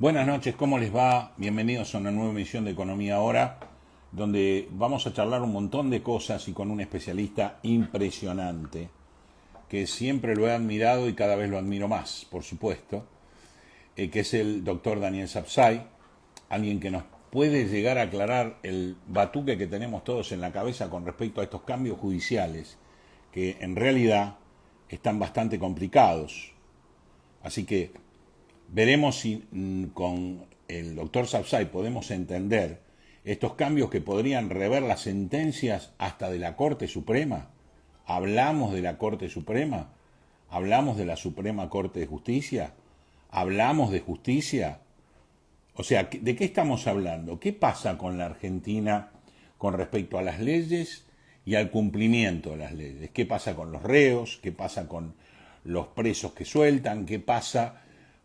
Buenas noches, ¿cómo les va? Bienvenidos a una nueva emisión de Economía Ahora, donde vamos a charlar un montón de cosas y con un especialista impresionante, que siempre lo he admirado y cada vez lo admiro más, por supuesto, que es el doctor Daniel Sapsay, alguien que nos puede llegar a aclarar el batuque que tenemos todos en la cabeza con respecto a estos cambios judiciales, que en realidad están bastante complicados. Así que veremos si con el doctor Sapsay podemos entender estos cambios que podrían rever las sentencias hasta de la Corte Suprema. Hablamos de la Corte Suprema, hablamos de la Suprema Corte de Justicia, hablamos de justicia. O sea, ¿de qué estamos hablando? ¿Qué pasa con la Argentina con respecto a las leyes y al cumplimiento de las leyes? ¿Qué pasa con los reos? ¿Qué pasa con los presos que sueltan? ¿Qué pasa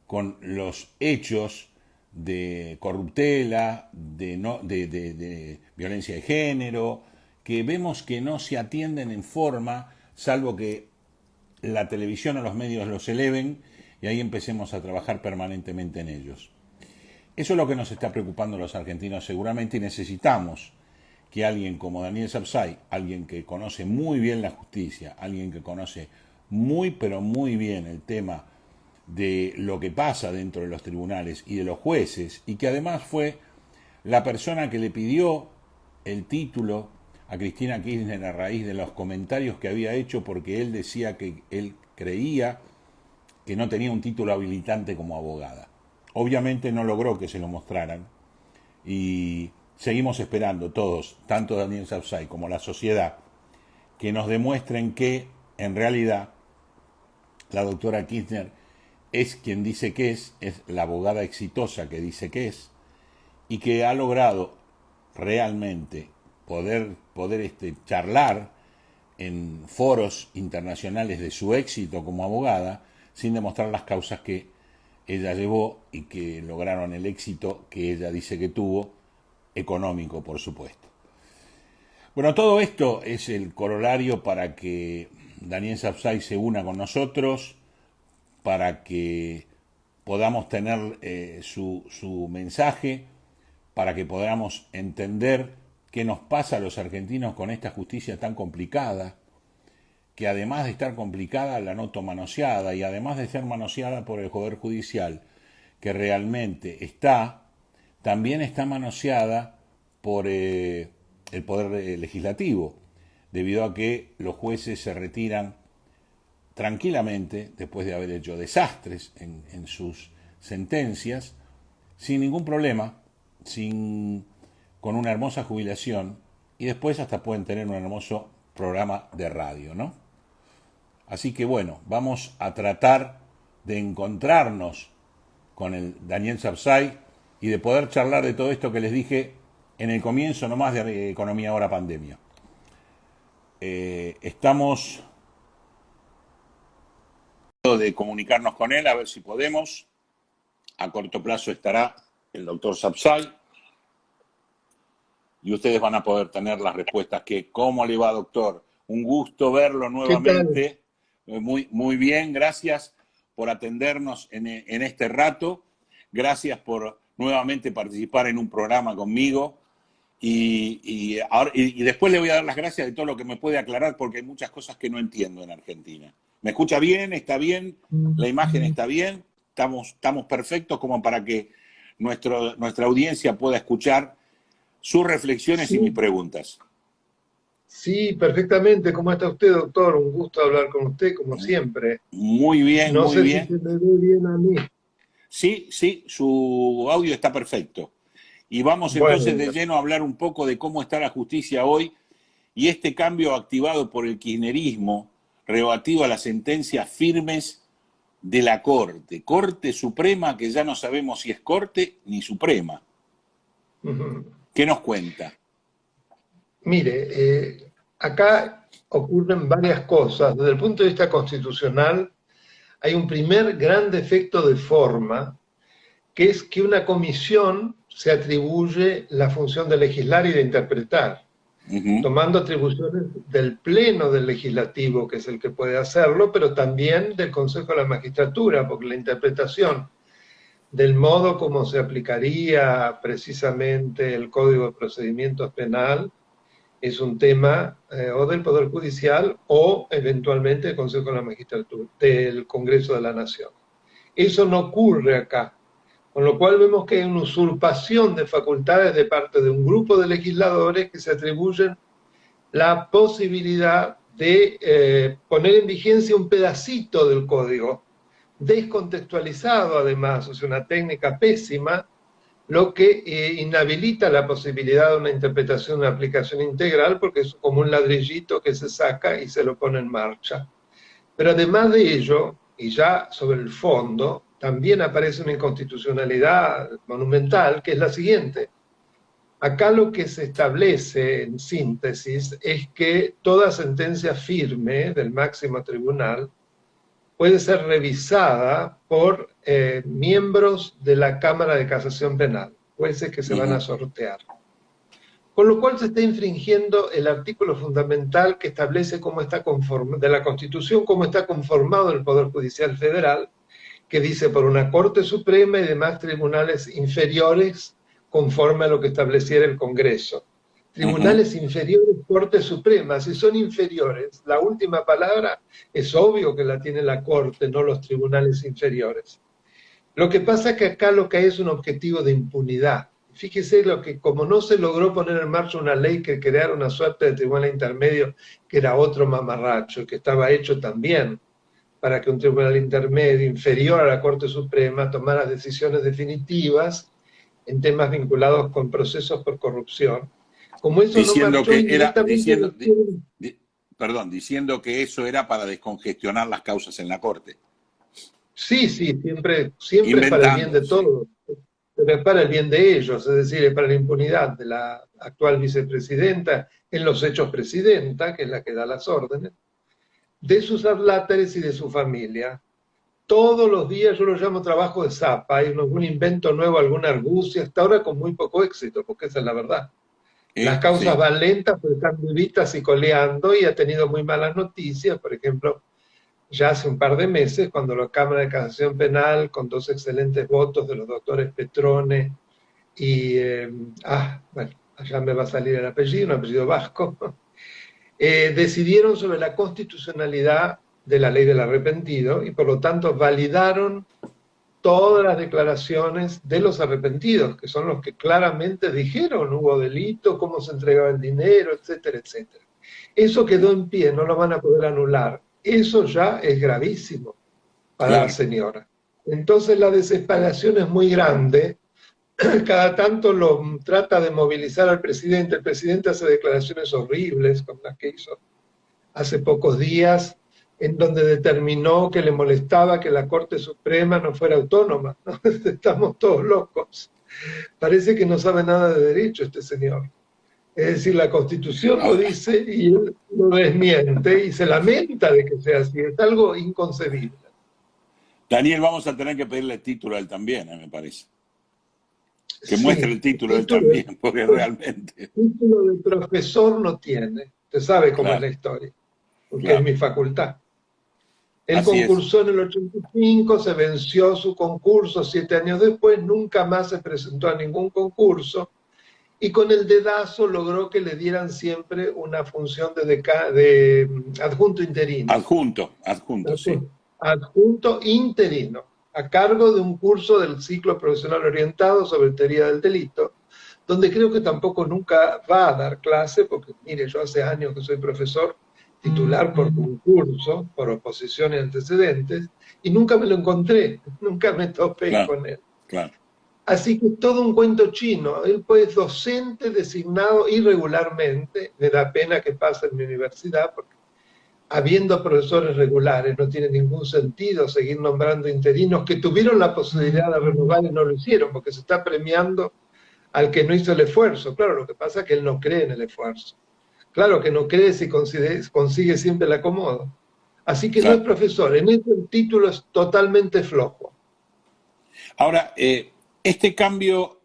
con los hechos de corruptela, de violencia de género, que vemos que no se atienden en forma, salvo que la televisión o los medios los eleven y ahí empecemos a trabajar permanentemente en ellos? Eso es lo que nos está preocupando a los argentinos seguramente, y necesitamos que alguien como Daniel Sapsay, alguien que conoce muy bien la justicia, alguien que conoce muy pero muy bien el tema de lo que pasa dentro de los tribunales y de los jueces, y que además fue la persona que le pidió el título a Cristina Kirchner a raíz de los comentarios que había hecho, porque él decía que él creía que no tenía un título habilitante como abogada. Obviamente no logró que se lo mostraran y seguimos esperando todos, tanto Daniel Sapsay como la sociedad, que nos demuestren que en realidad la doctora Kirchner es quien dice que es la abogada exitosa que dice que es, y que ha logrado realmente poder charlar en foros internacionales de su éxito como abogada, sin demostrar las causas que ella llevó y que lograron el éxito que ella dice que tuvo, económico, por supuesto. Bueno, todo esto es el corolario para que Daniel Sapsay se una con nosotros, para que podamos tener su mensaje, para que podamos entender qué nos pasa a los argentinos con esta justicia tan complicada, que además de estar complicada la noto manoseada, y además de ser manoseada por el Poder Judicial, que realmente también está manoseada por el Poder Legislativo, debido a que los jueces se retiran tranquilamente, después de haber hecho desastres en sus sentencias, sin ningún problema, con una hermosa jubilación, y después hasta pueden tener un hermoso programa de radio, ¿no? Así que bueno, vamos a tratar de encontrarnos con el Daniel Sapsay y de poder charlar de todo esto que les dije en el comienzo nomás de Economía Ahora Pandemia. Estamos de comunicarnos con él, a ver si podemos. A corto plazo estará el doctor Sapsay y ustedes van a poder tener las respuestas que, ¿cómo le va, doctor? Un gusto verlo nuevamente. Muy bien, gracias por atendernos en este rato. Gracias por nuevamente participar en un programa conmigo. Y después le voy a dar las gracias de todo lo que me puede aclarar, porque hay muchas cosas que no entiendo en Argentina. ¿Me escucha bien? ¿Está bien? ¿La imagen está bien? ¿Estamos perfectos como para que nuestra audiencia pueda escuchar sus reflexiones y mis preguntas? Sí, perfectamente. ¿Cómo está usted, doctor? Un gusto hablar con usted, como siempre. Muy bien, no muy sé bien. Si se me ve bien a mí. Sí, su audio está perfecto. Y vamos entonces de lleno a hablar un poco de cómo está la justicia hoy y este cambio activado por el kirchnerismo relativo a las sentencias firmes de la Corte Suprema, que ya no sabemos si es Corte ni Suprema. ¿Qué nos cuenta? Mire, acá ocurren varias cosas. Desde el punto de vista constitucional, hay un primer gran defecto de forma, que es que una comisión se atribuye la función de legislar y de interpretar, tomando atribuciones del Pleno del Legislativo, que es el que puede hacerlo, pero también del Consejo de la Magistratura, porque la interpretación del modo como se aplicaría precisamente el Código de Procedimientos Penal es un tema o del Poder Judicial o eventualmente del Consejo de la Magistratura, del Congreso de la Nación. Eso no ocurre acá, con lo cual vemos que hay una usurpación de facultades de parte de un grupo de legisladores que se atribuyen la posibilidad de poner en vigencia un pedacito del código, descontextualizado además, o sea, una técnica pésima, lo que inhabilita la posibilidad de una interpretación, una aplicación integral, porque es como un ladrillito que se saca y se lo pone en marcha. Pero además de ello, y ya sobre el fondo, también aparece una inconstitucionalidad monumental, que es la siguiente. Acá lo que se establece en síntesis es que toda sentencia firme del máximo tribunal puede ser revisada por miembros de la Cámara de Casación Penal, jueces que se van a sortear. Con lo cual se está infringiendo el artículo fundamental que establece cómo está de la Constitución, cómo está conformado el Poder Judicial Federal, que dice por una Corte Suprema y demás tribunales inferiores conforme a lo que estableciera el Congreso. Tribunales inferiores, Corte Suprema, si son inferiores, la última palabra es obvio que la tiene la Corte, no los tribunales inferiores. Lo que pasa es que acá lo que hay es un objetivo de impunidad. Fíjese lo que, como no se logró poner en marcha una ley que creara una suerte de tribunal intermedio, que era otro mamarracho, que estaba hecho también para que un tribunal intermedio inferior a la Corte Suprema tomara decisiones definitivas en temas vinculados con procesos por corrupción. Como eso diciendo no marchó que era, perdón, diciendo que eso era para descongestionar las causas en la Corte. Sí, siempre es para el bien de todos, pero es para el bien de ellos, es decir, es para la impunidad de la actual vicepresidenta, en los hechos presidenta, que es la que da las órdenes, de sus adláteres y de su familia. Todos los días yo lo llamo trabajo de zapa, hay algún invento nuevo, alguna argucia, hasta ahora con muy poco éxito, porque esa es la verdad. Las causas van lentas, pero están vivitas y coleando, y ha tenido muy malas noticias, por ejemplo, ya hace un par de meses, cuando la Cámara de Casación Penal, con dos excelentes votos de los doctores Petrone y, bueno, allá me va a salir el apellido, un apellido vasco, decidieron sobre la constitucionalidad de la ley del arrepentido y por lo tanto validaron todas las declaraciones de los arrepentidos, que son los que claramente dijeron hubo delito, cómo se entregaba el dinero, etcétera, etcétera. Eso quedó en pie, no lo van a poder anular. Eso ya es gravísimo para la señora. Entonces la desesperación es muy grande. Cada tanto lo trata de movilizar al presidente. El presidente hace declaraciones horribles, como las que hizo hace pocos días, en donde determinó que le molestaba que la Corte Suprema no fuera autónoma. ¿No? Estamos todos locos. Parece que no sabe nada de derecho este señor. Es decir, la Constitución lo dice y él lo desmiente y se lamenta de que sea así. Es algo inconcebible. Daniel, vamos a tener que pedirle el título a él también, me parece. Que muestre el título él también, porque realmente... El título de profesor no tiene. Usted sabe cómo es la historia, porque es mi facultad. Él concursó en el 85, se venció su concurso 7 años después, nunca más se presentó a ningún concurso, y con el dedazo logró que le dieran siempre una función de adjunto interino. Adjunto, sí. Adjunto interino, a cargo de un curso del ciclo profesional orientado sobre teoría del delito, donde creo que tampoco nunca va a dar clase, porque mire, yo hace años que soy profesor titular por concurso, por oposición y antecedentes, y nunca me lo encontré, nunca me topé con él. Así que todo un cuento chino. Él pues docente designado irregularmente, me da pena que pase en mi universidad, porque habiendo profesores regulares no tiene ningún sentido seguir nombrando interinos que tuvieron la posibilidad de renovar y no lo hicieron, porque se está premiando al que no hizo el esfuerzo. Claro, lo que pasa es que él no cree en el esfuerzo. Claro que no cree si consigue siempre el acomodo. Así que no es profesor. En este el título es totalmente flojo. Ahora, este cambio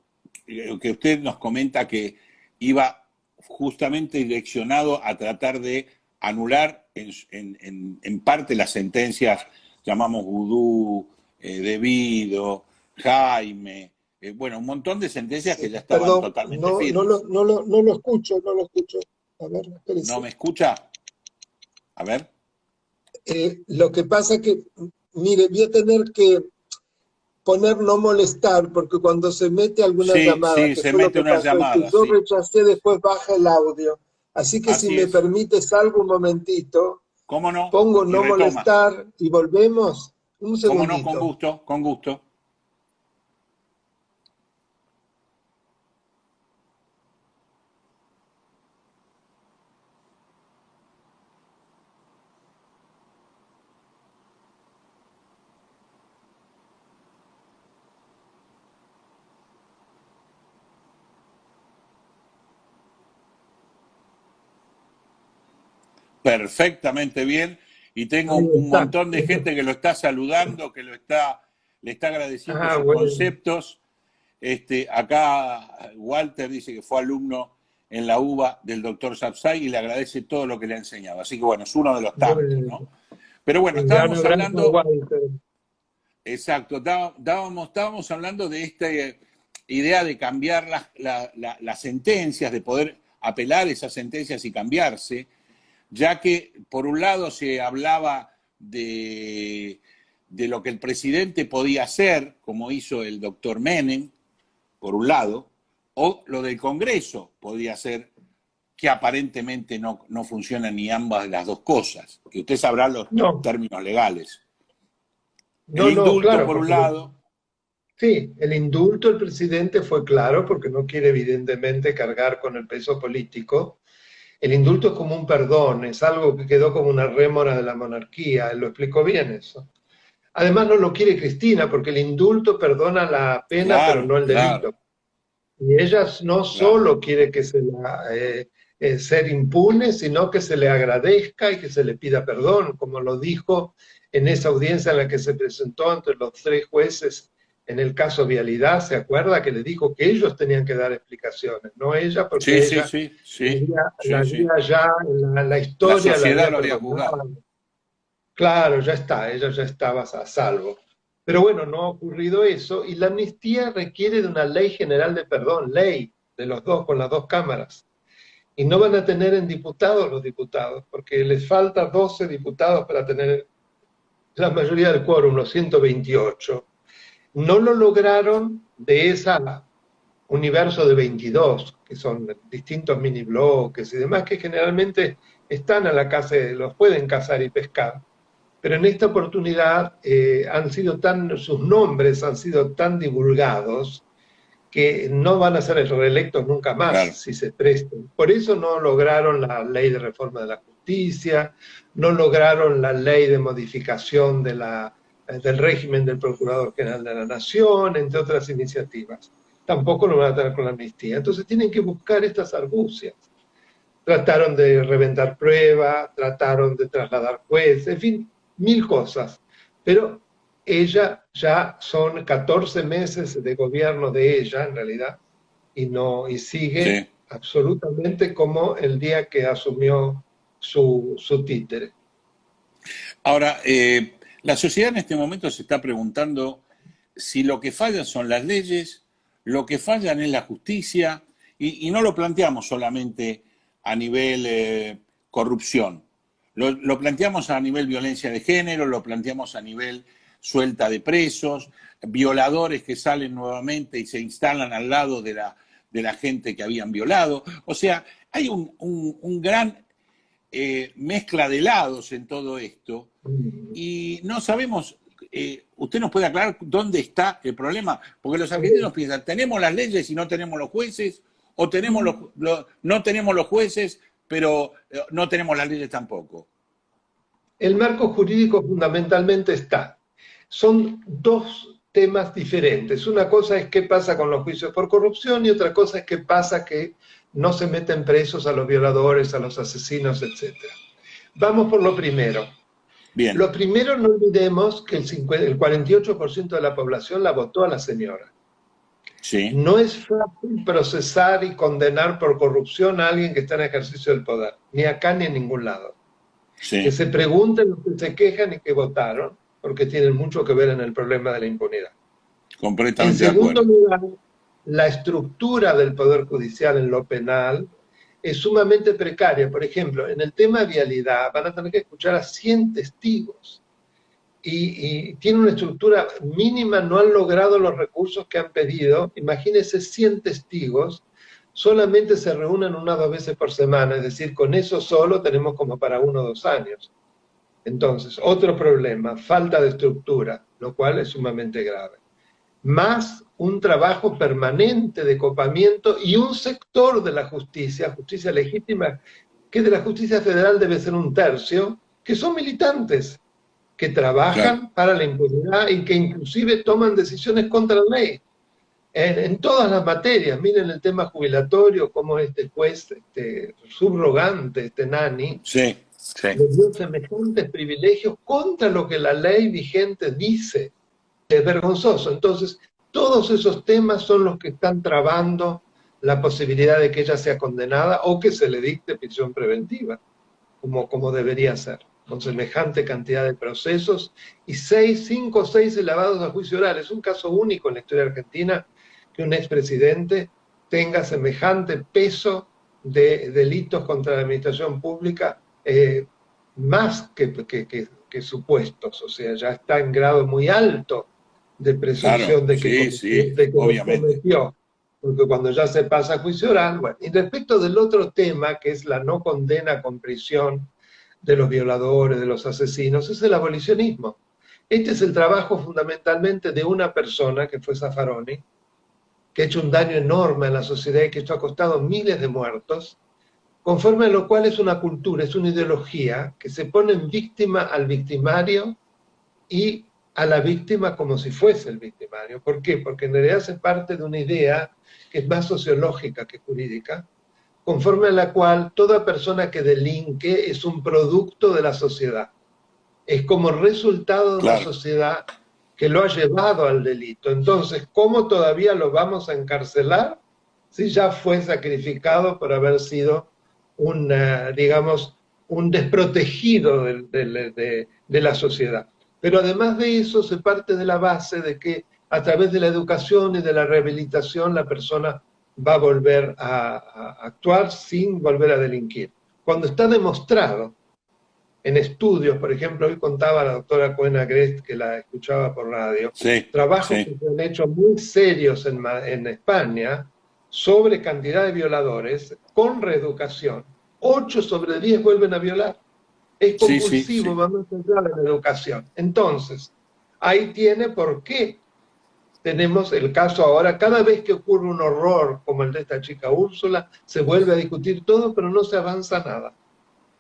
que usted nos comenta que iba justamente direccionado a tratar de anular en parte las sentencias, llamamos vudú, debido, Jaime, bueno, un montón de sentencias que ya estaban Perdón, totalmente firmes. no lo escucho, no lo escucho. A ver, ¿No espérese. me escucha? A ver. Lo que pasa que, mire, voy a tener que poner no molestar, porque cuando se mete alguna Sí, llamada, sí, que se fue lo mete que una pasó, y que llamada, yo sí. rechacé, después baja el audio. Así que si Así me es. permite, salgo un momentito, ¿Cómo no? pongo Y no retoma. molestar y volvemos. Un ¿Cómo no? Con segundito. gusto, con gusto. Perfectamente bien. Y tengo Ahí un está. montón de gente que lo está saludando, que le está agradeciendo Ah, sus bueno. conceptos. Acá Walter dice que fue alumno en la UBA del doctor Sapsay y le agradece todo lo que le ha enseñado. Así que bueno, es uno de los tantos, Bueno. ¿no? Pero bueno, Un gran estábamos abrazo a hablando, Walter. exacto, estábamos hablando de esta idea de cambiar las sentencias, de poder apelar esas sentencias y cambiarse, ya que por un lado se hablaba de lo que el presidente podía hacer, como hizo el doctor Menem, por un lado, o lo del Congreso podía ser que aparentemente no funcionan ni ambas de las dos cosas, que usted sabrá los No, términos legales. El no, indulto, claro, por un porque lado, sí, el indulto del presidente fue claro porque no quiere evidentemente cargar con el peso político. El indulto es como un perdón, es algo que quedó como una rémora de la monarquía, él lo explicó bien eso. Además no lo quiere Cristina porque el indulto perdona la pena pero claro, no el claro, delito. Y ella no claro. solo quiere que ser impune, sino que se le agradezca y que se le pida perdón, como lo dijo en esa audiencia en la que se presentó ante los tres jueces en el caso Vialidad. ¿Se acuerda que le dijo que ellos tenían que dar explicaciones, no ella, Sí, porque sí, ella sí, sí, la sí, sí. había ya, la La historia la sociedad había lo había perdonado? juzgado. Claro, ya está, ella ya estaba a salvo. Pero bueno, no ha ocurrido eso y la amnistía requiere de una ley general de perdón, ley de los dos, con las dos cámaras. Y no van a tener en diputados los diputados, porque les falta 12 diputados para tener la mayoría del quórum, los 128. No lo lograron de ese universo de 22, que son distintos mini bloques y demás, que generalmente están a la casa, los pueden cazar y pescar. Pero en esta oportunidad sus nombres han sido tan divulgados que no van a ser reelectos nunca Claro. más si se prestan. Por eso no lograron la ley de reforma de la justicia, no lograron la ley de modificación del régimen del Procurador General de la Nación, entre otras iniciativas. Tampoco lo van a tener con la amnistía. Entonces tienen que buscar estas argucias. Trataron de reventar pruebas, trataron de trasladar jueces, en fin, mil cosas. Pero ella ya son 14 meses de gobierno de ella, en realidad, y sigue Sí. absolutamente como el día que asumió su títere. Ahora, la sociedad en este momento se está preguntando si lo que fallan son las leyes, lo que fallan es la justicia, y no lo planteamos solamente a nivel corrupción, lo planteamos a nivel violencia de género, lo planteamos a nivel suelta de presos, violadores que salen nuevamente y se instalan al lado de la gente que habían violado. O sea, hay un gran mezcla de lados en todo esto y no sabemos, usted nos puede aclarar dónde está el problema, porque los argentinos piensan, tenemos las leyes y no tenemos los jueces, o tenemos no tenemos los jueces, pero no tenemos las leyes tampoco. El marco jurídico fundamentalmente está. Son dos temas diferentes. Una cosa es qué pasa con los juicios por corrupción y otra cosa es qué pasa que no se meten presos a los violadores, a los asesinos, etc. Vamos por lo primero. Bien. Lo primero, no olvidemos que el 48% de la población la votó a la señora. Sí. No es fácil procesar y condenar por corrupción a alguien que está en ejercicio del poder, ni acá ni en ningún lado. Sí. Que se pregunten los que se quejan y que votaron, porque tienen mucho que ver en el problema de la impunidad. En Completamente de segundo acuerdo. lugar, la estructura del Poder Judicial en lo penal es sumamente precaria. Por ejemplo, en el tema de vialidad van a tener que escuchar a 100 testigos y tiene una estructura mínima, no han logrado los recursos que han pedido. Imagínense 100 testigos, solamente se reúnen 1 o 2 veces por semana, es decir, con eso solo tenemos como para 1 o 2 años. Entonces, otro problema, falta de estructura, lo cual es sumamente grave. Más un trabajo permanente de copamiento y un sector de la justicia, justicia legítima, que de la justicia federal debe ser 1/3, que son militantes, que Claro. trabajan para la impunidad y que inclusive toman decisiones contra la ley. En todas las materias, miren el tema jubilatorio, como este juez, subrogante, Nani, Sí, sí. le dio semejantes privilegios contra lo que la ley vigente dice. Es vergonzoso. Entonces, todos esos temas son los que están trabando la posibilidad de que ella sea condenada o que se le dicte prisión preventiva, como debería ser, con semejante cantidad de procesos y 5 o 6 elevados a juicio oral. Es un caso único en la historia argentina que un expresidente tenga semejante peso de delitos contra la administración pública, más que supuestos, o sea, ya está en grado muy alto de Claro, presunción de que sí, sí, lo obviamente. cometió, porque cuando ya se pasa a juicio oral, bueno. Y respecto del otro tema, que es la no condena con prisión de los violadores, de los asesinos, es el abolicionismo. Este es el trabajo fundamentalmente de una persona, que fue Zaffaroni, que ha hecho un daño enorme a la sociedad y que esto ha costado miles de muertos, conforme a lo cual es una cultura, es una ideología que se pone en víctima al victimario y a la víctima como si fuese el victimario. ¿Por qué? Porque en realidad hace parte de una idea que es más sociológica que jurídica, conforme a la cual toda persona que delinque es un producto de la sociedad. Es como resultado de una Claro. sociedad que lo ha llevado al delito. Entonces, ¿cómo todavía lo vamos a encarcelar si ya fue sacrificado por haber sido digamos, un desprotegido de la sociedad? Pero además de eso, se parte de la base de que a través de la educación y de la rehabilitación la persona va a volver a actuar sin volver a delinquir. Cuando está demostrado en estudios, por ejemplo, hoy contaba la doctora Cohen Agrest, que la escuchaba por radio, Sí, trabajos que sí, se han hecho muy serios en España sobre cantidad de violadores con reeducación. 8 sobre 10 vuelven a violar. Es sí, sí, compulsivo, sí. vamos a entrar en la educación. Entonces, ahí tiene por qué tenemos el caso ahora, cada vez que ocurre un horror como el de esta chica Úrsula, se vuelve a discutir todo, pero no se avanza nada.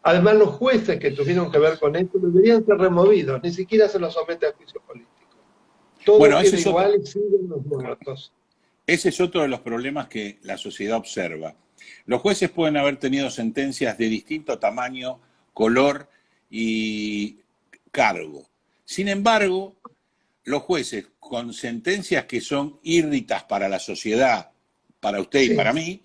Además, los jueces que tuvieron que ver con esto deberían ser removidos, ni siquiera se los somete a juicio político. Todo Bueno, queda igual y siguen los muertos. ese es otro de los problemas que la sociedad observa. Los jueces pueden haber tenido sentencias de distinto tamaño, color y cargo. Sin embargo, los jueces con sentencias que son írritas para la sociedad, para usted y para Sí. mí,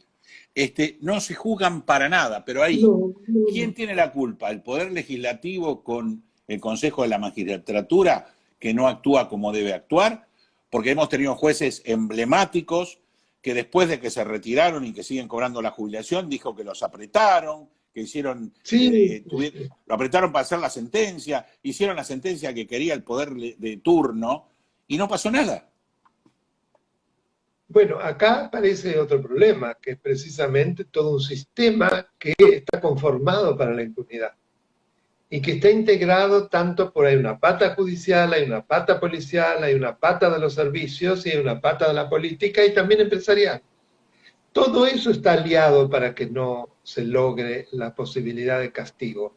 no se juzgan para nada, pero ahí, No, no, ¿quién no. tiene la culpa? ¿El Poder Legislativo con el Consejo de la Magistratura, que no actúa como debe actuar? Porque hemos tenido jueces emblemáticos que después de que se retiraron y que siguen cobrando la jubilación, dijo que los apretaron, que hicieron, Sí, lo apretaron para hacer la sentencia, hicieron la sentencia que quería el poder de turno y no pasó nada. bueno, acá aparece otro problema, que es precisamente todo un sistema que está conformado para la impunidad y que está integrado tanto por ahí una pata judicial, hay una pata policial, hay una pata de los servicios y hay una pata de la política y también empresarial. Todo eso está aliado para que no se logre la posibilidad de castigo.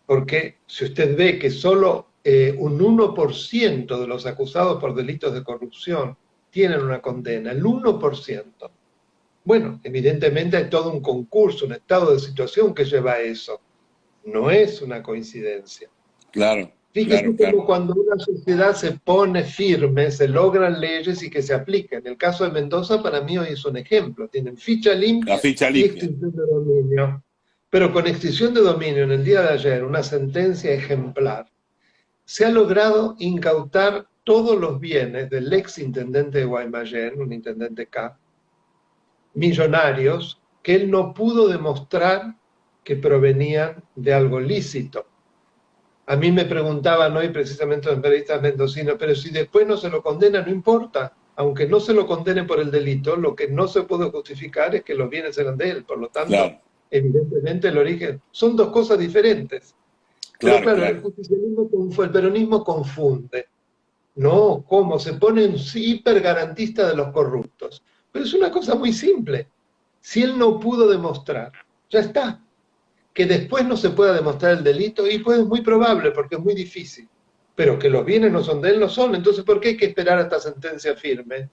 Porque si usted ve que solo un 1% de los acusados por delitos de corrupción tienen una condena, el 1%, bueno, evidentemente hay todo un concurso, un estado de situación que lleva a eso. No es una coincidencia. Claro, Fíjese claro, cómo claro. cuando una sociedad se pone firme, se logran leyes y que se apliquen. El caso de Mendoza para mí hoy es un ejemplo. Tienen ficha La limpia ficha y limpia. extinción de dominio. Pero con extinción de dominio en el día de ayer, una sentencia ejemplar, se ha logrado incautar todos los bienes del ex intendente de Guaymallén, un intendente K, millonarios, que él no pudo demostrar que provenían de algo lícito. A mí me preguntaban hoy precisamente los periodistas mendocinos, pero si después no se lo condena, no importa. Aunque no se lo condene por el delito, lo que no se puede justificar es que los bienes eran de él. Por lo tanto, Claro, evidentemente el origen... Son dos cosas diferentes. Pero claro, claro, el justicialismo, el peronismo confunde. No, ¿cómo? Se ponen hiper garantistas de los corruptos. Pero es una cosa muy simple. Si él no pudo demostrar, ya está. Que después no se pueda demostrar el delito, y pues es muy probable, porque es muy difícil. Pero que los bienes no son de él, no son. Entonces, ¿por qué hay que esperar hasta sentencia firme?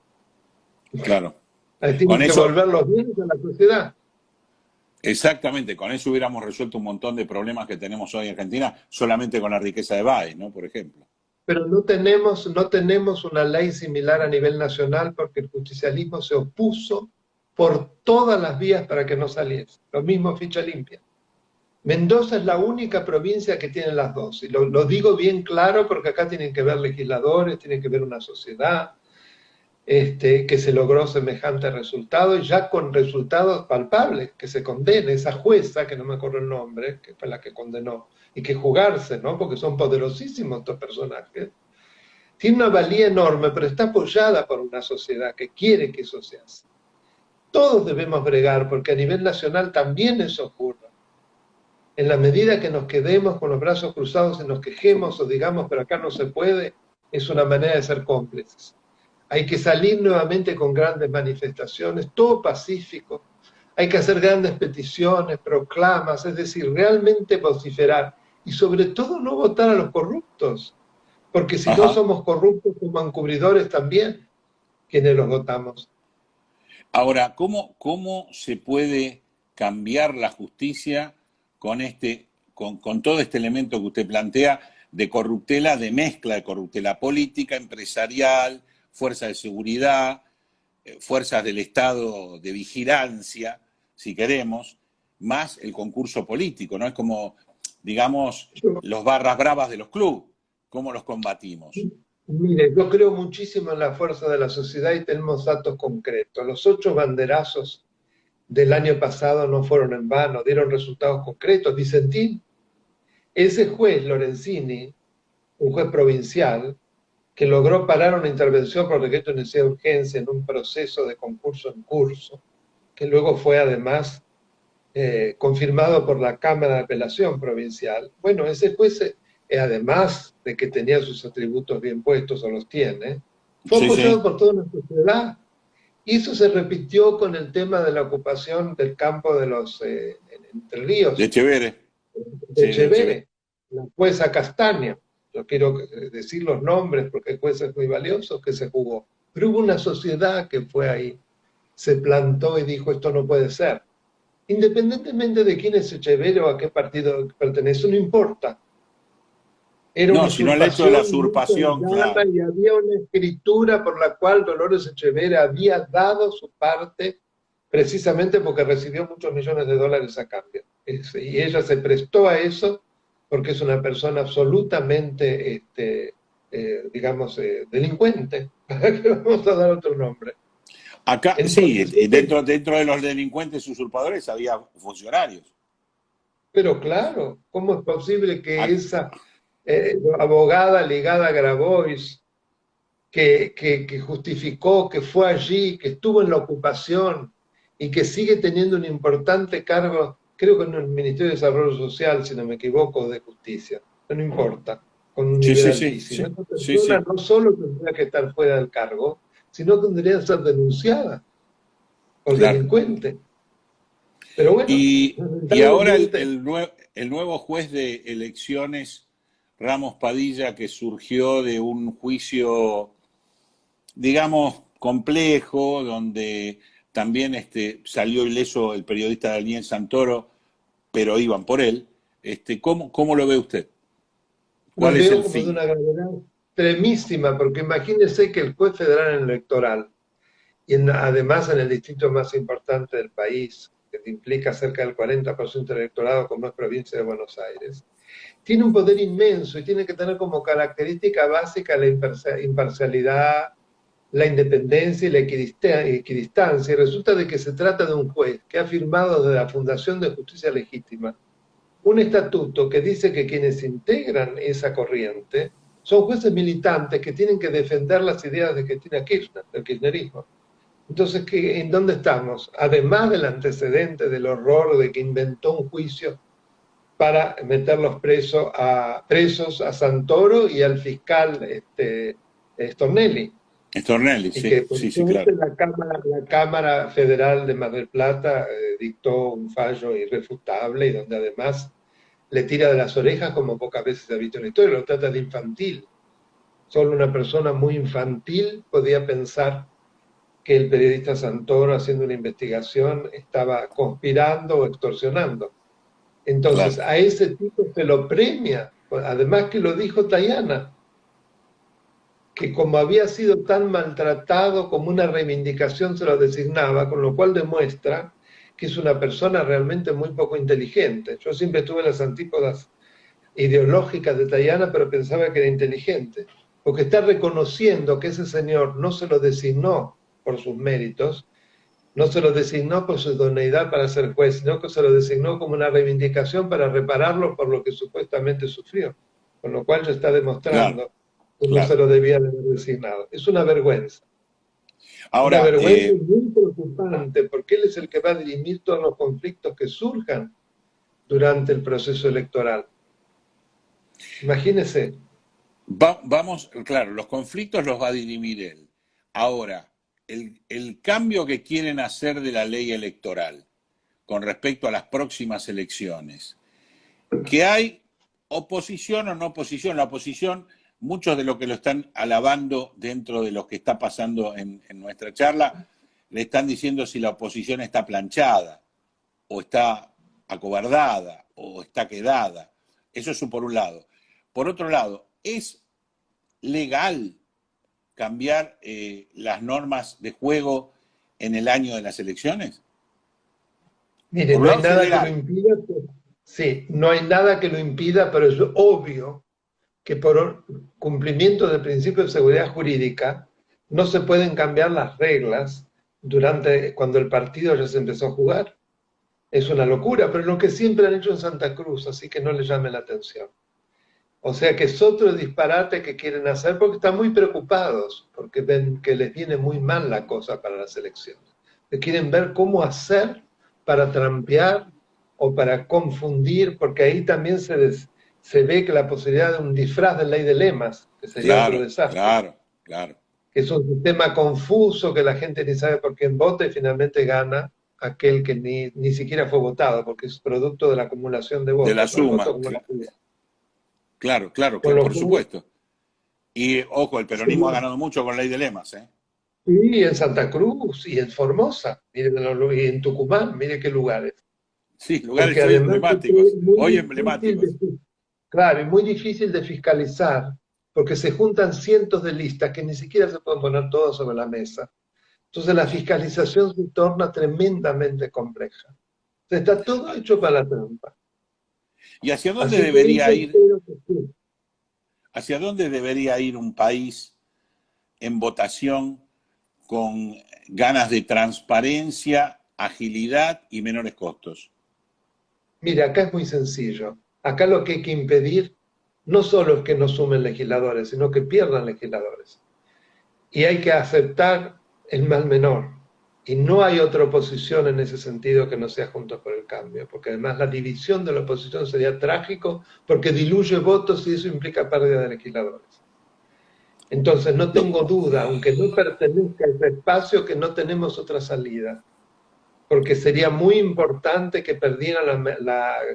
claro. Tienen Con que eso, volver los bienes a la sociedad. exactamente, con eso hubiéramos resuelto un montón de problemas que tenemos hoy en Argentina, solamente con la riqueza de Baez, ¿no? Por ejemplo. Pero no tenemos una ley similar a nivel nacional porque el justicialismo se opuso por todas las vías para que no saliese. Lo mismo Ficha Limpia. Mendoza es la única provincia que tiene las dos. Y lo digo bien claro porque acá tienen que ver legisladores, tienen que ver una sociedad que se logró semejante resultado, y ya con resultados palpables, que se condene. Esa jueza, que no me acuerdo el nombre, que fue la que condenó, y que jugarse, ¿no? Porque son poderosísimos estos personajes. Tiene una valía enorme, pero está apoyada por una sociedad que quiere que eso se haga. Todos debemos bregar, porque a nivel nacional también eso ocurre. En la medida que nos quedemos con los brazos cruzados y nos quejemos o digamos, pero acá no se puede, es una manera de ser cómplices. Hay que salir nuevamente con grandes manifestaciones, todo pacífico. Hay que hacer grandes peticiones, proclamas, es decir, realmente vociferar. Y sobre todo no votar a los corruptos, porque si no Ajá. somos corruptos como encubridores también, quienes los votamos. Ahora, ¿cómo se puede cambiar la justicia con todo este elemento que usted plantea de corruptela, de mezcla de corruptela política, empresarial, fuerzas de seguridad, fuerzas del Estado de vigilancia, si queremos, más el concurso político, ¿no? Es como, digamos, los barras bravas de los clubes. ¿Cómo los combatimos? Mire, yo creo muchísimo en la fuerza de la sociedad y tenemos datos concretos. Los 8 banderazos del año pasado no fueron en vano, dieron resultados concretos. Vicentín, ese juez Lorenzini, un juez provincial, que logró parar una intervención por decreto de necesidad de urgencia en un proceso de concurso en curso, que luego fue además confirmado por la Cámara de Apelación Provincial. Bueno, ese juez, además de que tenía sus atributos bien puestos, o los tiene, fue apoyado por toda la sociedad. Y eso se repitió con el tema de la ocupación del campo de los Entre Ríos. De Echeverre. De Echeverre, la jueza Castaña. Yo quiero decir los nombres porque hay jueces muy valiosos que se jugó. Pero hubo una sociedad que fue ahí, se plantó y dijo, esto no puede ser. Independientemente de quién es Echeverre o a qué partido pertenece, no importa. Era no, sino el hecho de la usurpación, claro. Y había una escritura por la cual Dolores Echeverre había dado su parte precisamente porque recibió muchos millones de dólares a cambio. Y ella se prestó a eso porque es una persona absolutamente, digamos, delincuente. ¿Para qué vamos a dar otro nombre? Acá, entonces, sí, dentro de los delincuentes usurpadores había funcionarios. Pero claro, ¿cómo es posible que esa abogada ligada a Grabois, que justificó, que fue allí, que estuvo en la ocupación y que sigue teniendo un importante cargo, creo que en el Ministerio de Desarrollo Social, si no me equivoco, de Justicia, no importa, con un nivel altísimo. Esa persona no solo tendría que estar fuera del cargo, sino que tendría que ser denunciada por delincuente. Pero bueno, y ahora el nuevo juez de elecciones, Ramos Padilla, que surgió de un juicio, digamos, complejo, donde también salió ileso el periodista Daniel Santoro, pero iban por él. ¿Cómo lo ve usted? ¿Cuál es el fin? De una gravedad extremísima, porque imagínese que el juez federal en electoral, y además en el distrito más importante del país, que implica cerca del 40% del electorado, como es provincia de Buenos Aires, tiene un poder inmenso y tiene que tener como característica básica la imparcialidad, la independencia y la equidistancia. Y resulta de que se trata de un juez que ha firmado desde la Fundación de Justicia Legítima un estatuto que dice que quienes integran esa corriente son jueces militantes que tienen que defender las ideas de Cristina Kirchner, del kirchnerismo. Entonces, ¿en dónde estamos? Además del antecedente del horror de que inventó un juicio para meterlos presos a Santoro y al fiscal Stornelli. Stornelli, Y que sí, sí, claro. la Cámara Federal de Mar del Plata dictó un fallo irrefutable y donde además le tira de las orejas como pocas veces se ha visto en la historia, lo trata de infantil. Solo una persona muy infantil podía pensar que el periodista Santoro, haciendo una investigación, estaba conspirando o extorsionando. Entonces, Claro. a ese tipo se lo premia, además que lo dijo Tayana, que como había sido tan maltratado, como una reivindicación se lo designaba, con lo cual demuestra que es una persona realmente muy poco inteligente. Yo siempre estuve en las antípodas ideológicas de Tayana, pero pensaba que era inteligente, porque está reconociendo que ese señor no se lo designó por sus méritos, no se lo designó por su idoneidad para ser juez, sino que se lo designó como una reivindicación para repararlo por lo que supuestamente sufrió, con lo cual ya está demostrando Claro, que no se claro. lo debía de haber designado. Es una vergüenza. Una Ahora, vergüenza muy preocupante, porque él es el que va a dirimir todos los conflictos que surjan durante el proceso electoral. Imagínese. vamos, claro, los conflictos los va a dirimir él. Ahora, el cambio que quieren hacer de la ley electoral con respecto a las próximas elecciones, que hay oposición o no oposición. La oposición, muchos de los que lo están alabando dentro de lo que está pasando en nuestra charla, le están diciendo si la oposición está planchada, o está acobardada, o está quedada. Eso es por un lado. Por otro lado, ¿es legal cambiar las normas de juego en el año de las elecciones? Mire, Por un no hay lado, es nada que lo legal. impida. Sí, no hay nada que lo impida, pero es obvio que por cumplimiento del principio de seguridad jurídica no se pueden cambiar las reglas cuando el partido ya se empezó a jugar. Es una locura, pero es lo que siempre han hecho en Santa Cruz, así que no le llame la atención. O sea que es otro disparate que quieren hacer porque están muy preocupados, porque ven que les viene muy mal la cosa para las elecciones. Que quieren ver cómo hacer para trampear o para confundir, porque ahí también se ve que la posibilidad de un disfraz de ley de lemas, que sería otro Claro, desastre, claro, claro. que es un sistema confuso, que la gente ni sabe por quién vota y finalmente gana aquel que ni siquiera fue votado, porque es producto de la acumulación de De la votos, no el voto suma, como la suma. claro, claro, Con lo por cual, supuesto. Y ojo, el peronismo ha sí, ganado mucho con ley de lemas, ¿eh? sí, en Santa Cruz y en Formosa, miren, y en Tucumán, mire qué lugares. Sí, lugares Porque hoy además emblemáticos, es muy hoy difícil emblemáticos. claro, es muy difícil de fiscalizar, porque se juntan cientos de listas que ni siquiera se pueden poner todas sobre la mesa. Entonces la Claro. fiscalización se torna tremendamente compleja. O sea, está todo hecho para la trampa. ¿Y hacia dónde Así que debería eso ir, espero que sí. hacia dónde debería ir un país en votación con ganas de transparencia, agilidad y menores costos? Mire, acá es muy sencillo. Acá lo que hay que impedir no solo es que no sumen legisladores, sino que pierdan legisladores. Y hay que aceptar el mal menor. Y no hay otra oposición en ese sentido que no sea Juntos por el Cambio, porque además la división de la oposición sería trágico porque diluye votos y eso implica pérdida de legisladores. Entonces no tengo duda, aunque no pertenezca a ese espacio, que no tenemos otra salida, porque sería muy importante que perdieran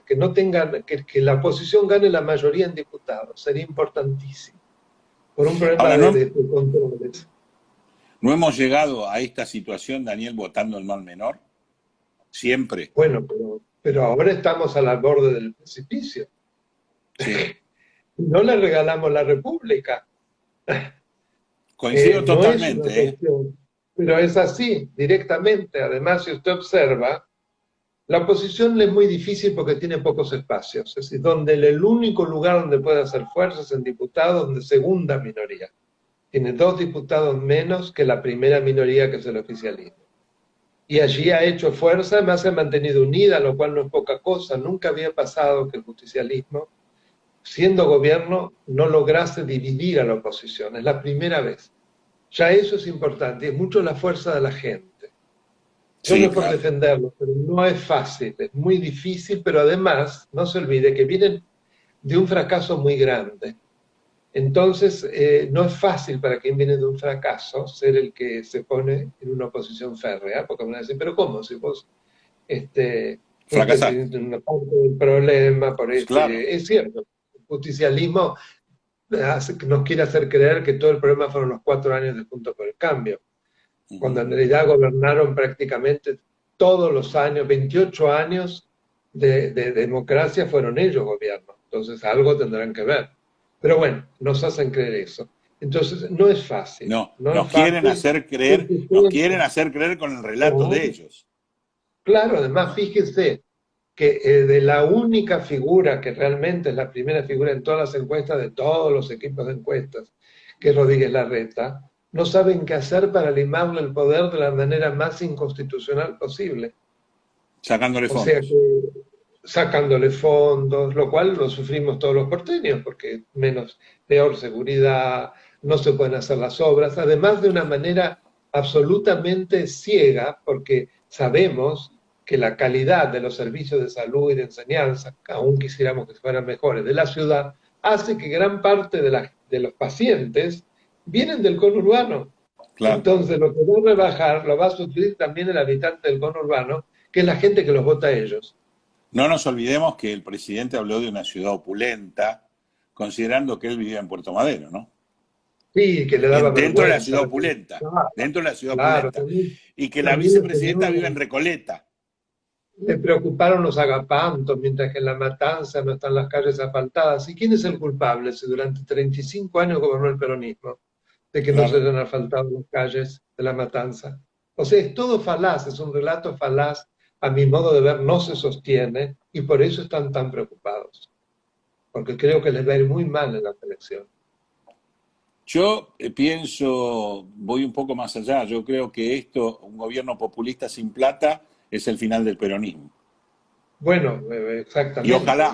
que no tengan, que la oposición gane la mayoría en diputados, sería importantísimo, por un problema Ahora, de controles. no hemos llegado a esta situación, Daniel, votando el mal menor, siempre. Bueno, pero ahora estamos al borde del precipicio. Sí, No le regalamos la República. coincido No es una totalmente, ¿eh? cuestión, pero es así, directamente. Además, si usted observa, La oposición es muy difícil porque tiene pocos espacios, es decir, donde el único lugar donde puede hacer fuerza es en diputados, donde segunda minoría. Tiene 2 diputados menos que la primera minoría, que es el oficialismo. Y allí ha hecho fuerza, además se ha mantenido unida, lo cual no es poca cosa. Nunca había pasado que el justicialismo, siendo gobierno, no lograse dividir a la oposición. Es la primera vez. Ya eso es importante, es mucho la fuerza de la gente. Yo no Sí, es por claro. defenderlo, pero no es fácil, es muy difícil, pero además, no se olvide que vienen de un fracaso muy grande. Entonces, no es fácil para quien viene de un fracaso ser el que se pone en una posición férrea, porque van a decir, pero ¿cómo? Si vos fuiste Fracasaste. una parte del problema, por Claro. es cierto, el justicialismo nos quiere hacer creer que todo el problema fueron los 4 años de Juntos por el Cambio, cuando Ujú. en realidad gobernaron prácticamente todos los años, 28 años de democracia fueron ellos gobierno, entonces algo tendrán que ver. Pero bueno, nos hacen creer eso. Entonces, no es fácil, No, no es fácil. nos quieren hacer creer con el relato de ellos. Claro, además fíjese que de la única figura que realmente es la primera figura en todas las encuestas de todos los equipos de encuestas, que es Rodríguez Larreta, no saben qué hacer para limarle el poder de la manera más inconstitucional posible. Sacándole O sea fondos. que sacándole fondos, lo cual lo sufrimos todos los porteños, porque peor seguridad, no se pueden hacer las obras, además de una manera absolutamente ciega, porque sabemos que la calidad de los servicios de salud y de enseñanza, aún quisiéramos que fueran mejores, de la ciudad, hace que gran parte de los pacientes vienen del conurbano. Claro. Entonces, lo que va a rebajar lo va a sufrir también el habitante del conurbano, que es la gente que los vota a ellos. No nos olvidemos que el presidente habló de una ciudad opulenta, considerando que él vivía en Puerto Madero, ¿no? Sí, que le daba Dentro de la vergüenza. ciudad opulenta, dentro de la ciudad Claro, opulenta. Y que la también el vicepresidenta vive en señor Recoleta. le preocuparon los agapantos, mientras que en La Matanza no están las calles asfaltadas. ¿Y quién es el culpable si durante 35 años gobernó el peronismo de que no se Claro. hayan asfaltado las calles de La Matanza? O sea, es todo falaz, es un relato falaz, a mi modo de ver no se sostiene y por eso están tan preocupados, porque creo que les va a ir muy mal en la elección. Yo pienso, voy un poco más allá, yo creo que un gobierno populista sin plata, es el final del peronismo. Bueno, exactamente,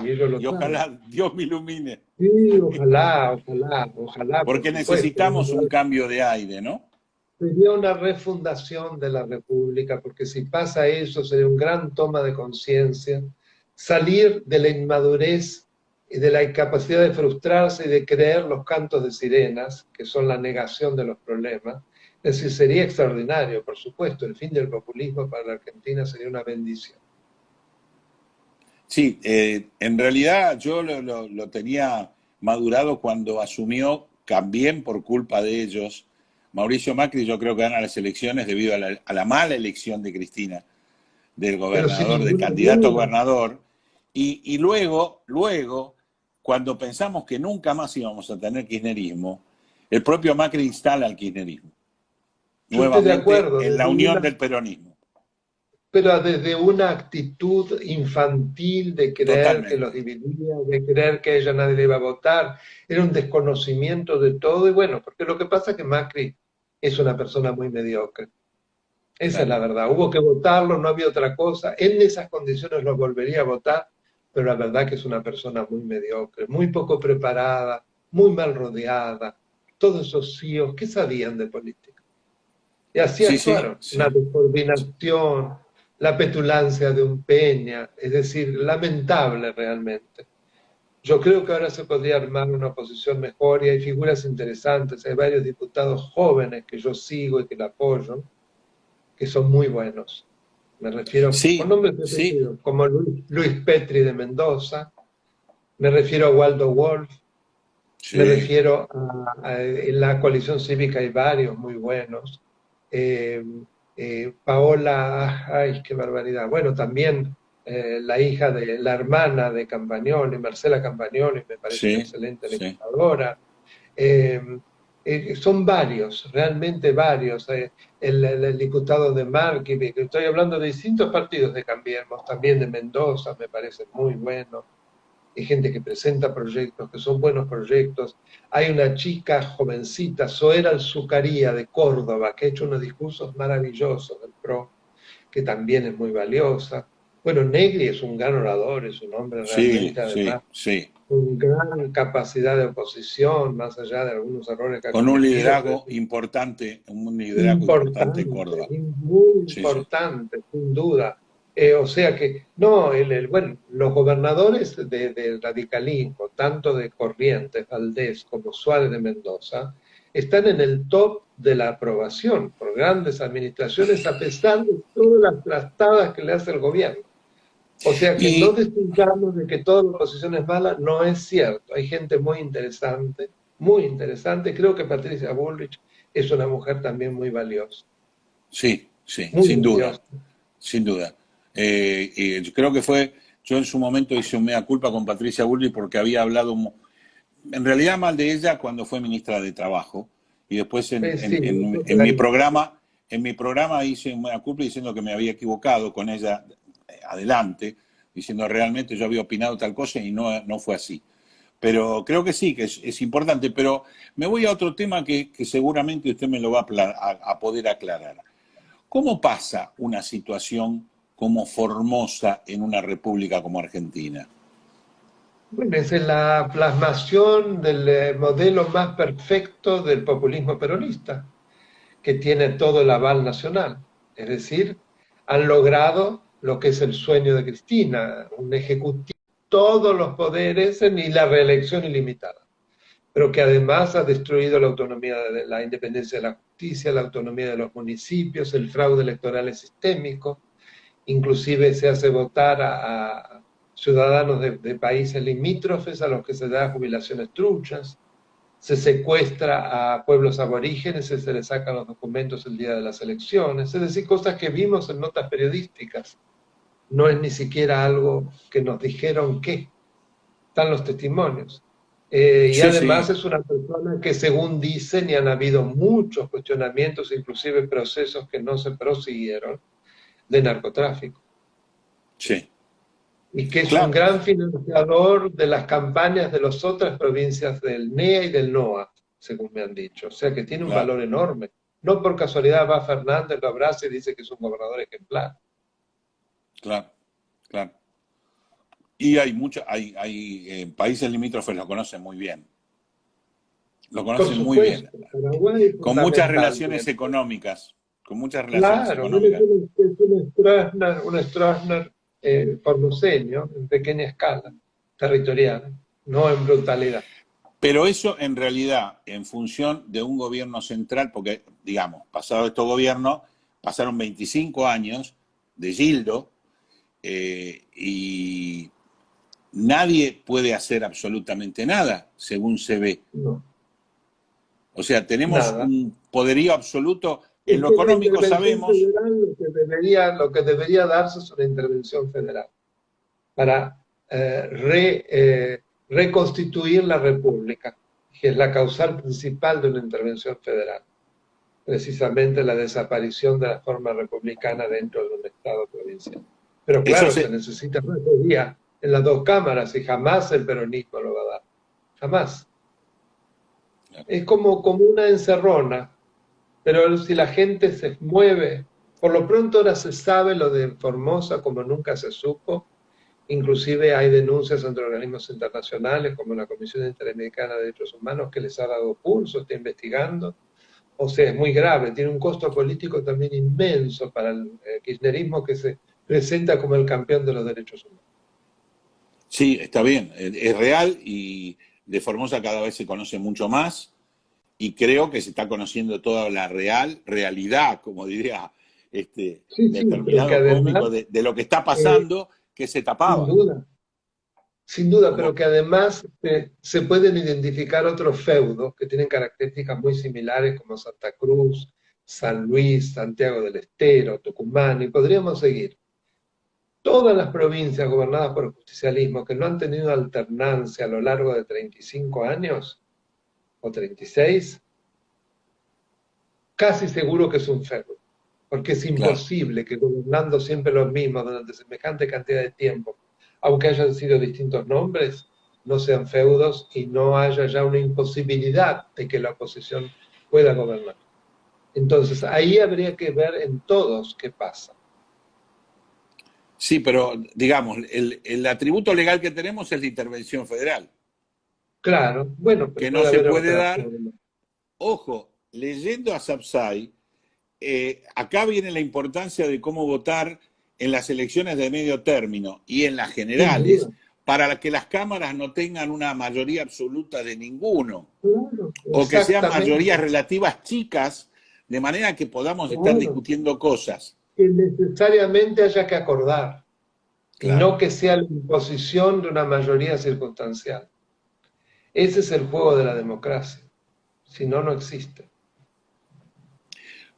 y ellos lo Y saben. ojalá Dios me ilumine, Sí, ojalá, ojalá, ojalá, por porque supuesto. necesitamos un cambio de aire, ¿no? Sería una refundación de la República, porque si pasa eso sería un gran toma de conciencia, salir de la inmadurez y de la incapacidad de frustrarse y de creer los cantos de sirenas, que son la negación de los problemas. Es decir, sería extraordinario, por supuesto, el fin del populismo para la Argentina sería una bendición. Sí, en realidad yo lo tenía madurado cuando asumió, también por culpa de ellos, Mauricio Macri. Yo creo que gana las elecciones debido a la mala elección de Cristina, del Pero sin gobernador, del ninguna candidato a duda, gobernador, y luego, cuando pensamos que nunca más íbamos a tener kirchnerismo, el propio Macri instala el kirchnerismo, yo estoy de nuevamente acuerdo, en la unión del peronismo. pero desde una actitud infantil de creer que los Totalmente. dividía, de creer que a ella nadie le iba a votar, era un desconocimiento de todo, y bueno, porque lo que pasa es que Macri es una persona muy mediocre. Esa es Claro. la verdad. Hubo que votarlo, no había otra cosa. En esas condiciones lo volvería a votar, pero la verdad que es una persona muy mediocre, muy poco preparada, muy mal rodeada. Todos esos CEOs, ¿qué sabían de política? Y así Sí, sí, actuaron. Una sí. descoordinación, la petulancia de un Peña, es decir, lamentable realmente. Yo creo que ahora se podría armar una oposición mejor y hay figuras interesantes. Hay varios diputados jóvenes que yo sigo y que la apoyo, que son muy buenos. Me refiero con Sí, nombres de sí, apellidos, como Luis Petri de Mendoza, me refiero a Waldo Wolf, me sí, refiero en la coalición cívica hay varios muy buenos. Eh, Paola, ay, qué barbaridad. Bueno, también la hermana de Campagnoli, Marcela Campagnoli, me parece una sí, excelente sí. legisladora. Eh, son varios, realmente varios. El diputado de Marqui, estoy hablando de distintos partidos de Cambiemos, también de Mendoza, me parece muy bueno. Hay gente que presenta proyectos, que son buenos proyectos. Hay una chica jovencita, Zoera Alzucaría, de Córdoba, que ha hecho unos discursos maravillosos del PRO, que también es muy valiosa. Bueno, Negri es un gran orador, es un hombre Sí, realmente, sí, además, sí. con gran capacidad de oposición, más allá de algunos errores que ha Con un cometido, pero es liderazgo importante, un liderazgo importante en importante, Córdoba. muy Sí, sí. importante, sin duda. O sea que, no, bueno, los gobernadores de radicalismo, tanto de Corrientes, Valdés, como Suárez de Mendoza, están en el top de la aprobación por grandes administraciones, a pesar de todas las trastadas que le hace el gobierno. O sea que no Y destintamos de que toda la oposición es mala, no es cierto. Hay gente muy interesante, muy interesante. Creo que Patricia Bullrich es una mujer también muy valiosa, sí, sí, muy sin duda, valiosa. sin duda. Y yo creo que yo en su momento hice un mea culpa con Patricia Bullrich porque había hablado en realidad mal de ella cuando fue ministra de Trabajo y después Sí, yo creo que la en mi programa hice un mea culpa diciendo que me había equivocado con ella adelante, diciendo realmente yo había opinado tal cosa y no fue así. Pero creo que sí, que es importante. Pero me voy a otro tema que seguramente usted me lo va a poder aclarar. ¿Cómo pasa una situación como Formosa en una república como Argentina? Bueno, esa es la plasmación del modelo más perfecto del populismo peronista, que tiene todo el aval nacional. Es decir, han logrado lo que es el sueño de Cristina, un ejecutivo, todos los poderes y la reelección ilimitada, pero que además ha destruido la autonomía de la independencia de la justicia, la autonomía de los municipios, el fraude electoral es sistémico, inclusive se hace votar a ciudadanos de países limítrofes a los que se da jubilaciones truchas, se secuestra a pueblos aborígenes y se les sacan los documentos el día de las elecciones, es decir, cosas que vimos en notas periodísticas, no es ni siquiera algo que nos dijeron que, están los testimonios. Y Sí, además sí, es una persona que, según dicen, y han habido muchos cuestionamientos, inclusive procesos que no se prosiguieron, de narcotráfico. sí. Y que es un Claro, gran financiador de las campañas de las otras provincias del NEA y del NOA, según me han dicho. O sea que tiene un claro, valor enorme. No por casualidad va Fernández, lo abraza y dice que es un gobernador ejemplar. claro, claro. Y países limítrofes lo conocen muy bien. Lo Por conocen muy bien. supuesto, Paraguay es Con muchas fundamental. relaciones económicas. Con muchas relaciones Claro, él económicas. es un Stroessner formoseño en pequeña escala, territorial, no en brutalidad. Pero eso en realidad, en función de un gobierno central, porque, digamos, pasado estos gobiernos, pasaron 25 años de Gildo y nadie puede hacer absolutamente nada, según se ve. No, O sea, tenemos nada. un poderío absoluto. En Es lo que la económico intervención sabemos, federal lo que debería darse es una intervención federal para reconstituir la República, que es la causal principal de una intervención federal, precisamente la desaparición de la forma republicana dentro de un Estado provincial. Pero eso claro, se se, necesita mayoría en las dos cámaras y jamás el peronismo lo va a dar. Jamás. Es como una encerrona, pero si la gente se mueve, por lo pronto ahora se sabe lo de Formosa como nunca se supo, inclusive hay denuncias ante organismos internacionales como la Comisión Interamericana de Derechos Humanos que les ha dado pulso, está investigando, o sea, es muy grave, tiene un costo político también inmenso para el kirchnerismo que se presenta como el campeón de los derechos humanos. sí, está bien, es real y de Formosa cada vez se conoce mucho más y creo que se está conociendo toda la realidad, como diría Sí, sí, pero que determinado cómico, además, de lo que está eh, pasando, que se sin tapaba. duda, sin duda, pero Como, que además se pueden identificar otros feudos que tienen características muy similares como Santa Cruz, San Luis, Santiago del Estero, Tucumán, y podríamos seguir. Todas las provincias gobernadas por el justicialismo que no han tenido alternancia a lo largo de 35 años o 36, casi seguro que es un feudo, porque es imposible que gobernando siempre los mismos durante semejante cantidad de tiempo, aunque hayan sido distintos nombres, no sean feudos y no haya ya una imposibilidad de que la oposición pueda gobernar. Entonces, ahí habría que ver en todos qué pasa. Sí, pero digamos, el atributo legal que tenemos es la intervención federal. Claro, bueno, pero Que no se puede dar. forma. Ojo, leyendo a Sapsay, acá viene la importancia de cómo votar en las elecciones de medio término y en las generales, para que las cámaras no tengan una mayoría absoluta de ninguno, Claro, o que sean mayorías relativas chicas, de manera que podamos estar discutiendo cosas. Que necesariamente haya que acordar, y no que sea la imposición de una mayoría circunstancial. Ese es el juego de la democracia, si no, no existe.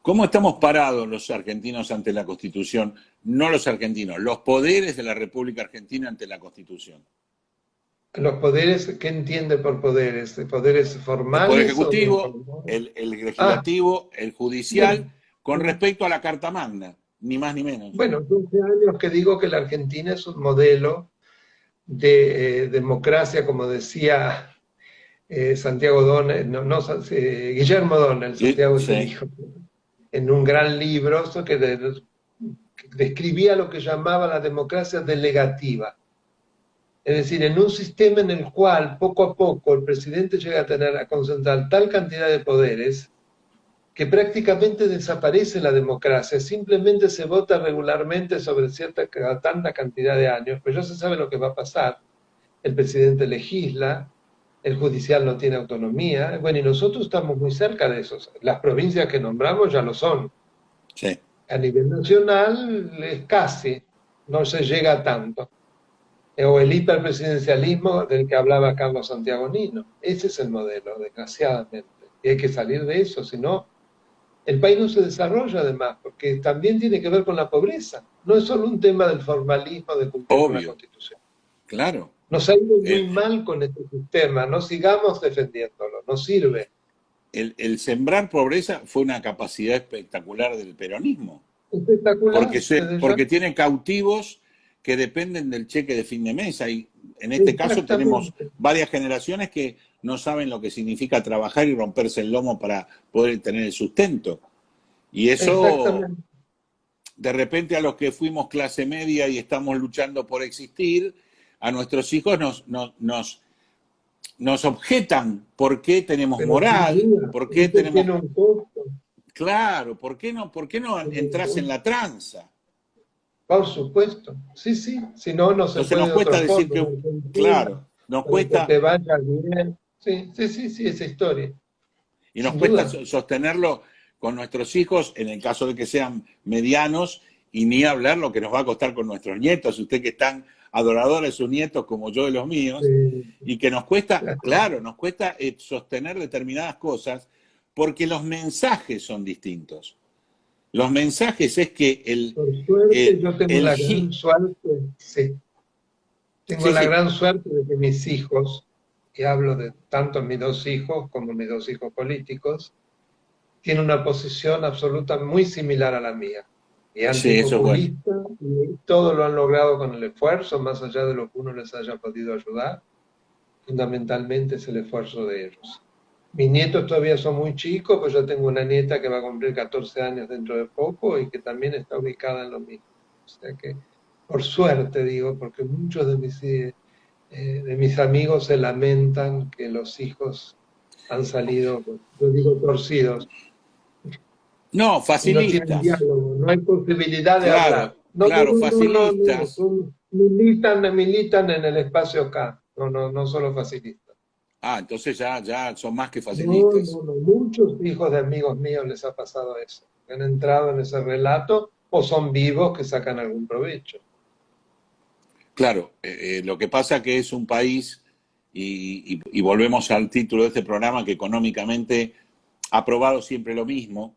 ¿Cómo estamos parados los argentinos ante la Constitución? No los argentinos, los poderes de la República Argentina ante la Constitución. Los poderes, ¿qué entiende por poderes? ¿Poderes formales? El Poder Ejecutivo, el Legislativo, el Judicial, con respecto a la Carta Magna, ni más ni menos. Bueno, 12 años que digo que la Argentina es un modelo de democracia, como decía Santiago Donel, Guillermo Donel, Santiago es el hijo, en un gran libro que describía lo que llamaba la democracia delegativa. Es decir, en un sistema en el cual poco a poco el presidente llega a concentrar tal cantidad de poderes que prácticamente desaparece la democracia, simplemente se vota regularmente sobre tanta cantidad de años, pero ya se sabe lo que va a pasar. El presidente legisla, el judicial no tiene autonomía, bueno, y nosotros estamos muy cerca de eso. Las provincias que nombramos ya lo son. Sí. A nivel nacional es casi, no se llega a tanto. O el hiperpresidencialismo del que hablaba Carlos Santiago Nino. Ese es el modelo, desgraciadamente. Y hay que salir de eso, si no, el país no se desarrolla además, porque también tiene que ver con la pobreza. No es solo un tema del formalismo de cumplir con la Constitución. Claro. Nos ha ido muy mal con este sistema, no sigamos defendiéndolo, no sirve. El sembrar pobreza fue una capacidad espectacular del peronismo. Espectacular. Porque tiene cautivos que dependen del cheque de fin de mes. Y en este caso tenemos varias generaciones que no saben lo que significa trabajar y romperse el lomo para poder tener el sustento. Y eso, de repente, a los que fuimos clase media y estamos luchando por existir, a nuestros hijos nos objetan por qué tenemos moral, por qué tenemos... Claro, ¿por qué no entras en la tranza? Por supuesto, sí, si no, no se puede. Entonces nos cuesta decir que, claro, nos cuesta... Que te vaya bien. Sí, esa historia. Y nos cuesta sostenerlo con nuestros hijos, en el caso de que sean medianos, y ni hablar lo que nos va a costar con nuestros nietos, usted que están adoradores de sus nietos como yo de los míos, y que nos cuesta, claro, nos cuesta sostener determinadas cosas, porque los mensajes son distintos. Los mensajes es que Por suerte, yo tengo la gran suerte, gran suerte de que mis hijos, y hablo de tanto mis dos hijos como mis dos hijos políticos, tienen una posición absoluta muy similar a la mía. Y antipopulista, y todo lo han logrado con el esfuerzo, más allá de lo que uno les haya podido ayudar. Fundamentalmente es el esfuerzo de ellos. Mis nietos todavía son muy chicos, pues yo tengo una nieta que va a cumplir 14 años dentro de poco y que también está ubicada en lo mismo. O sea que, por suerte digo, porque muchos de mis amigos se lamentan que los hijos han salido, yo digo, torcidos. No, facilistas. No tienen diálogo, no hay posibilidad de hablar. Facilistas. Militan en el espacio acá, no solo facilistas. Entonces ya son más que facilistas. No, muchos hijos de amigos míos les ha pasado eso. Han entrado en ese relato o son vivos que sacan algún provecho. Claro, lo que pasa que es un país, y volvemos al título de este programa, que económicamente ha probado siempre lo mismo,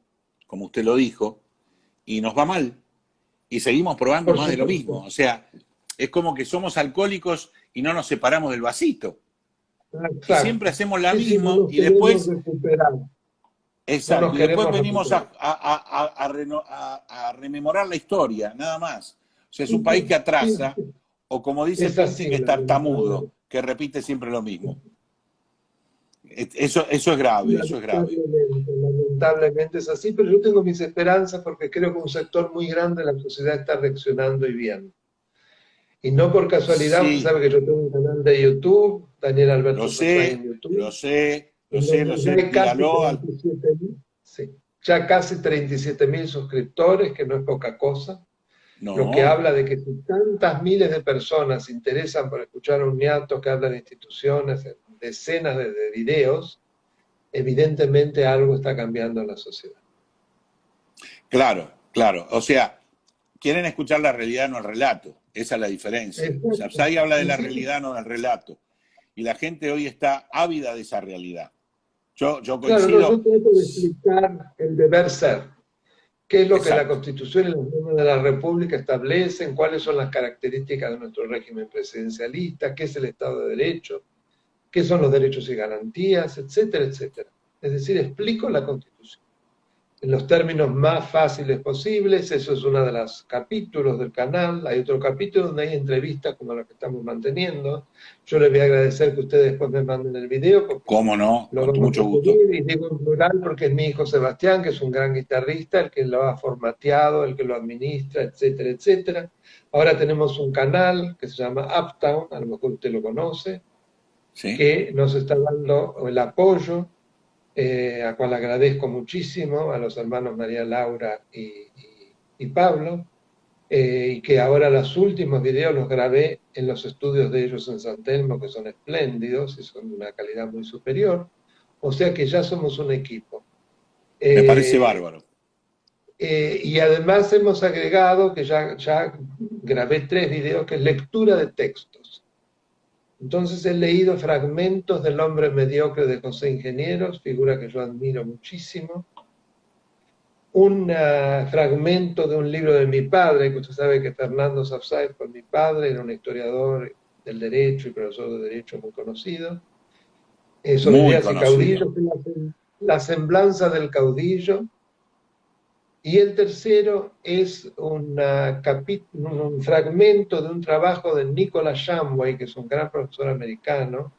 como usted lo dijo, y nos va mal. Y seguimos probando más de lo mismo. O sea, es como que somos alcohólicos y no nos separamos del vasito. Y siempre hacemos la misma y después... No nos Exacto, y después queremos venimos recuperar. a rememorar la historia, nada más. O sea, es un Sí, país que sí, atrasa, sí. o como dice Es Pinti, así, que es tartamudo, lamentablemente. que repite siempre lo mismo. Eso es grave, eso es grave. Lamentablemente es así, pero yo tengo mis esperanzas porque creo que un sector muy grande de la sociedad está reaccionando y bien. Y no por casualidad, usted Sí, sabe que yo tengo un canal de YouTube, Daniel lo Alberto Sotzay en sé, lo YouTube, sé, lo en sé, lo donde ya sé. hay casi Dígalo. 37.000, sí, ya casi 37.000 suscriptores, que no es poca cosa, lo que No, habla de que si tantas miles de personas se interesan por escuchar a un ñato que habla de instituciones, en decenas de videos, evidentemente algo está cambiando en la sociedad. claro, claro. O sea, quieren escuchar la realidad, no el relato. Esa es la diferencia. Exacto. Sapsay habla de la Sí, realidad, no del relato. Y la gente hoy está ávida de esa realidad. Yo claro, no, yo coincido. trato de explicar el deber ser. ¿Qué es lo que la Exacto. Constitución y las normas de la República establecen? ¿Cuáles son las características de nuestro régimen presidencialista? ¿Qué es el Estado de Derecho? ¿Qué son los derechos y garantías? Etcétera, etcétera. Es decir, explico la Constitución en los términos más fáciles posibles. Eso es uno de los capítulos del canal. Hay otro capítulo donde hay entrevistas como la que estamos manteniendo. Yo les voy a agradecer que ustedes después me manden el video porque ¿Cómo no? lo Con vamos mucho a gusto. subir, y digo en plural porque es mi hijo Sebastián, que es un gran guitarrista, el que lo ha formateado, el que lo administra, etcétera, etcétera. Ahora tenemos un canal que se llama Uptown, a lo mejor usted lo conoce, ¿Sí? que nos está dando el apoyo, a cual agradezco muchísimo a los hermanos María Laura y Pablo, y que ahora los últimos videos los grabé en los estudios de ellos en San Telmo, que son espléndidos y son de una calidad muy superior. O sea que ya somos un equipo. Me parece Eh, bárbaro. y además hemos agregado que ya grabé 3 videos, que es lectura de textos. Entonces he leído fragmentos del Hombre Mediocre de José Ingenieros, figura que yo admiro muchísimo. Un fragmento de un libro de mi padre, que usted sabe que Fernando Sapsay fue mi padre, era un historiador del derecho y profesor de derecho muy conocido, sobre Muy ideas y caudillos, conocido. la semblanza del caudillo. Y el tercero es un fragmento de un trabajo de Nicholas Shamway, que es un gran profesor americano,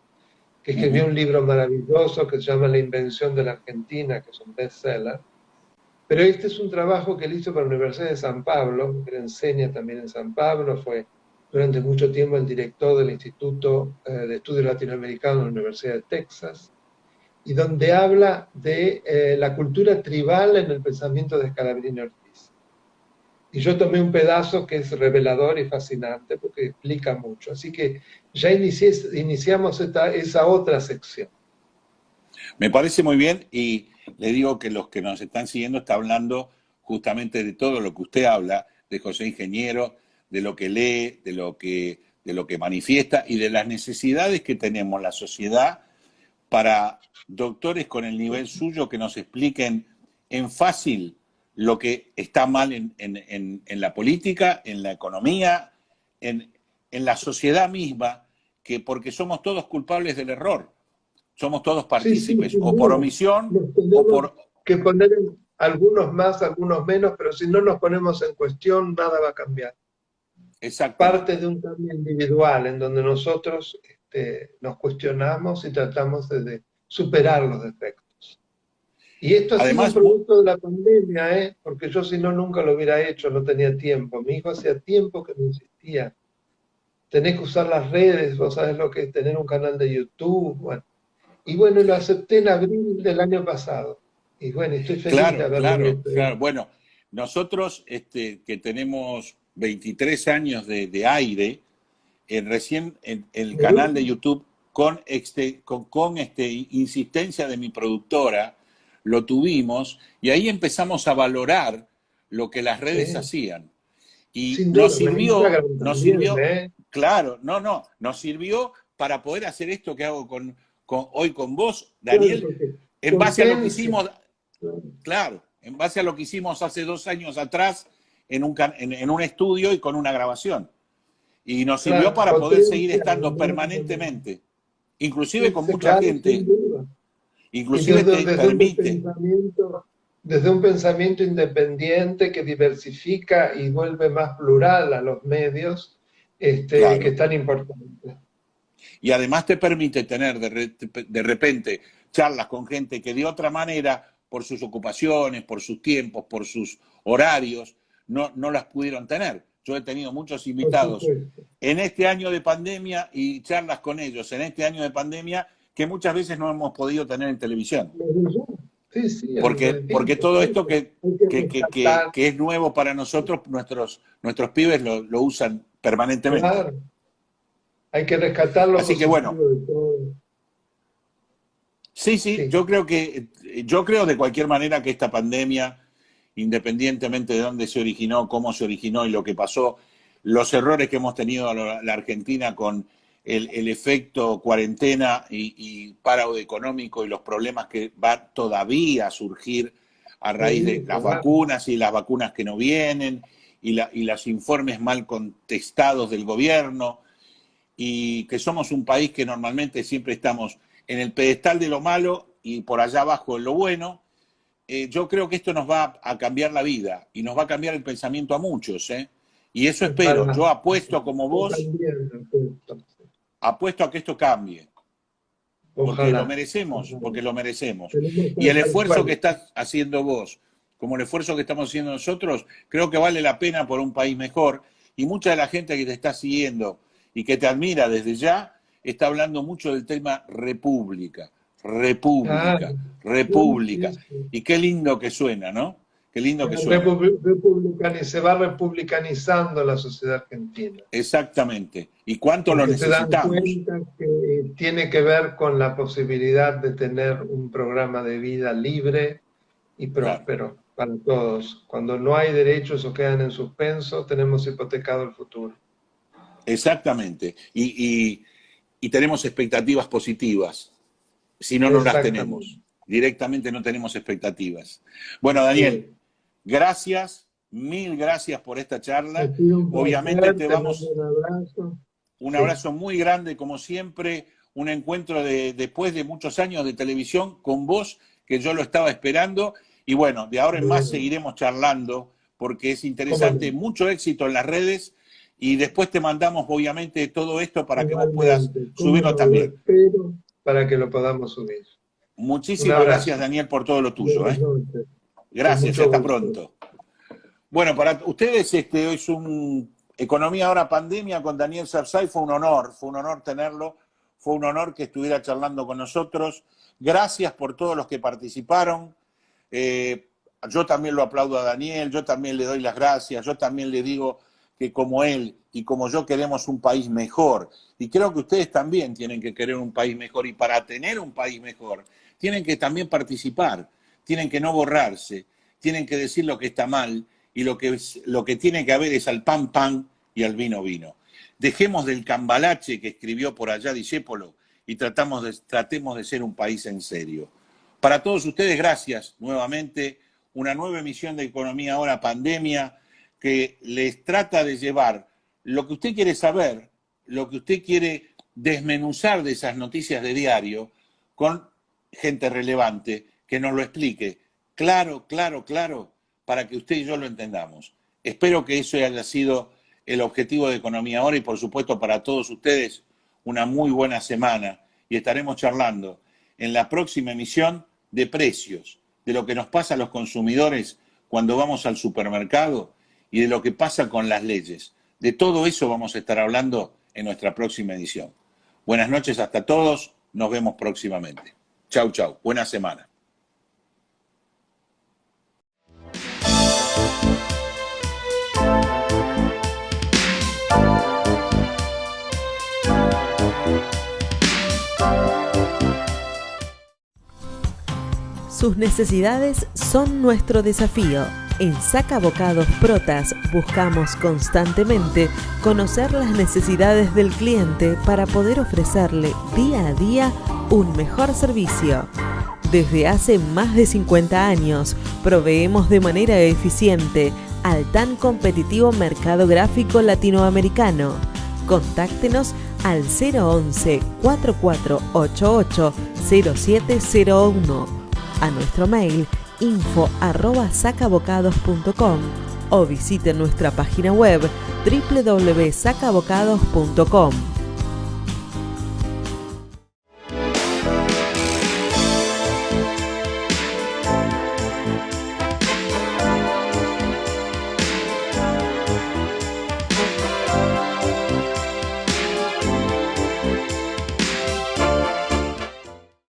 que escribió Ujú. un libro maravilloso que se llama La invención de la Argentina, que es un bestseller. Pero este es un trabajo que él hizo para la Universidad de San Pablo, que él enseña también en San Pablo, fue durante mucho tiempo el director del Instituto de Estudios Latinoamericanos de la Universidad de Texas, y donde habla de la cultura tribal en el pensamiento de Scalabrini Ortiz. Y yo tomé un pedazo que es revelador y fascinante porque explica mucho. Así que ya iniciamos esa otra sección. Me parece muy bien y le digo que los que nos están siguiendo está hablando justamente de todo lo que usted habla, de José Ingeniero, de lo que lee, de lo que manifiesta y de las necesidades que tenemos la sociedad para doctores con el nivel suyo que nos expliquen en fácil lo que está mal en la política, en la economía, en la sociedad misma, que porque somos todos culpables del error, somos todos Sí, sí, partícipes, sin o por duda. omisión, Nos o tenemos por... que poner algunos más, algunos menos, pero si no nos ponemos en cuestión, nada va a cambiar. Parte Exactamente. de un cambio individual en donde nosotros nos cuestionamos y tratamos de superar los defectos. Y esto ha sido un Además, producto de la pandemia, ¿eh? Porque yo si no nunca lo hubiera hecho, no tenía tiempo. Mi hijo hacía tiempo que me insistía, tenés que usar las redes, vos sabés lo que es tener un canal de YouTube. Bueno, y bueno, lo acepté en abril del año pasado. Y bueno, estoy feliz de claro, haberlo claro, hecho. claro. Bueno, nosotros que tenemos 23 años de aire, recién en el canal de YouTube, con insistencia de mi productora, lo tuvimos y ahí empezamos a valorar lo que las redes Sí, hacían. Y sin nos duda, en sirvió, Instagram nos también, sirvió, ¿eh? claro, no, nos sirvió para poder hacer esto que hago hoy con vos, Claro, Daniel, porque en base a lo que potencia. hicimos, Claro, claro, en base a lo que hicimos hace 2 años atrás en un estudio y con una grabación. Y nos sirvió claro, para poder seguir potencia, estando enormemente. permanentemente, inclusive Sí, con sí, mucha claro, sin gente, duda. Inclusive te permite... Desde un pensamiento independiente que diversifica y vuelve más plural a los medios, Claro. que es tan importante. Y además te permite tener de repente charlas con gente que de otra manera, por sus ocupaciones, por sus tiempos, por sus horarios, no las pudieron tener. Yo he tenido muchos invitados en este año de pandemia y charlas con ellos en este año de pandemia que muchas veces no hemos podido tener en televisión. Sí, sí, porque todo esto que es nuevo para nosotros, nuestros pibes lo usan permanentemente. Claro. Hay que rescatarlo. Así que bueno. Sí, yo creo de cualquier manera que esta pandemia, independientemente de dónde se originó, cómo se originó y lo que pasó, los errores que hemos tenido la Argentina con el efecto cuarentena y paro económico y los problemas que van todavía a surgir a raíz de las vacunas y las vacunas que no vienen y los informes mal contestados del gobierno, y que somos un país que normalmente siempre estamos en el pedestal de lo malo y por allá abajo en lo bueno. Yo creo que esto nos va a cambiar la vida y nos va a cambiar el pensamiento a muchos, y eso espero. Yo apuesto como vos, apuesto a que esto cambie. Porque lo merecemos, Y el esfuerzo que estás haciendo vos, como el esfuerzo que estamos haciendo nosotros, creo que vale la pena por un país mejor. Y mucha de la gente que te está siguiendo y que te admira desde ya, está hablando mucho del tema república. Y qué lindo que suena, ¿no? Qué lindo que suena. Se va republicanizando la sociedad argentina. Exactamente. ¿Y cuánto lo necesitamos? Se dan cuenta que tiene que ver con la posibilidad de tener un programa de vida libre y próspero para todos. Cuando no hay derechos o quedan en suspenso, tenemos hipotecado el futuro. Exactamente. Y tenemos expectativas positivas. Si no, no las tenemos. Directamente no tenemos expectativas. Bueno, Daniel, gracias, mil gracias por esta charla. Obviamente te vamos... Un abrazo muy grande, como siempre, un encuentro después de muchos años de televisión con vos, que yo lo estaba esperando. Y bueno, de ahora en más seguiremos charlando, porque es interesante, mucho éxito en las redes. Y después te mandamos, obviamente, todo esto para que vos puedas subirlo también. Espero para que lo podamos subir. Muchísimas gracias, Daniel, por todo lo tuyo. Gracias, hasta pronto. Bueno, para ustedes hoy es un Economía Ahora Pandemia con Daniel Sarzay. Fue un honor tenerlo, fue un honor que estuviera charlando con nosotros. Gracias por todos los que participaron. Yo también lo aplaudo a Daniel, yo también le doy las gracias, yo también le digo que como él y como yo queremos un país mejor. Y creo que ustedes también tienen que querer un país mejor. Y para tener un país mejor, tienen que también participar, tienen que no borrarse, tienen que decir lo que está mal y lo que tiene que haber es al pan, pan y al vino, vino. Dejemos del cambalache que escribió por allá Discépolo y tratemos de ser un país en serio. Para todos ustedes, gracias nuevamente. Una nueva emisión de Economía Ahora Pandemia, que les trata de llevar lo que usted quiere saber, lo que usted quiere desmenuzar de esas noticias de diario, con gente relevante que nos lo explique claro, para que usted y yo lo entendamos. Espero que eso haya sido el objetivo de Economía Ahora y, por supuesto, para todos ustedes, una muy buena semana. Y estaremos charlando en la próxima emisión de precios, de lo que nos pasa a los consumidores cuando vamos al supermercado y de lo que pasa con las leyes. De todo eso vamos a estar hablando en nuestra próxima edición. Buenas noches hasta todos, nos vemos próximamente. Chau, buena semana. Sus necesidades son nuestro desafío. En Saca Bocados Protas buscamos constantemente conocer las necesidades del cliente para poder ofrecerle día a día un mejor servicio. Desde hace más de 50 años proveemos de manera eficiente al tan competitivo mercado gráfico latinoamericano. Contáctenos al 011 4488 0701, a nuestro mail info@sacabocados.com o visite nuestra página web www.sacabocados.com.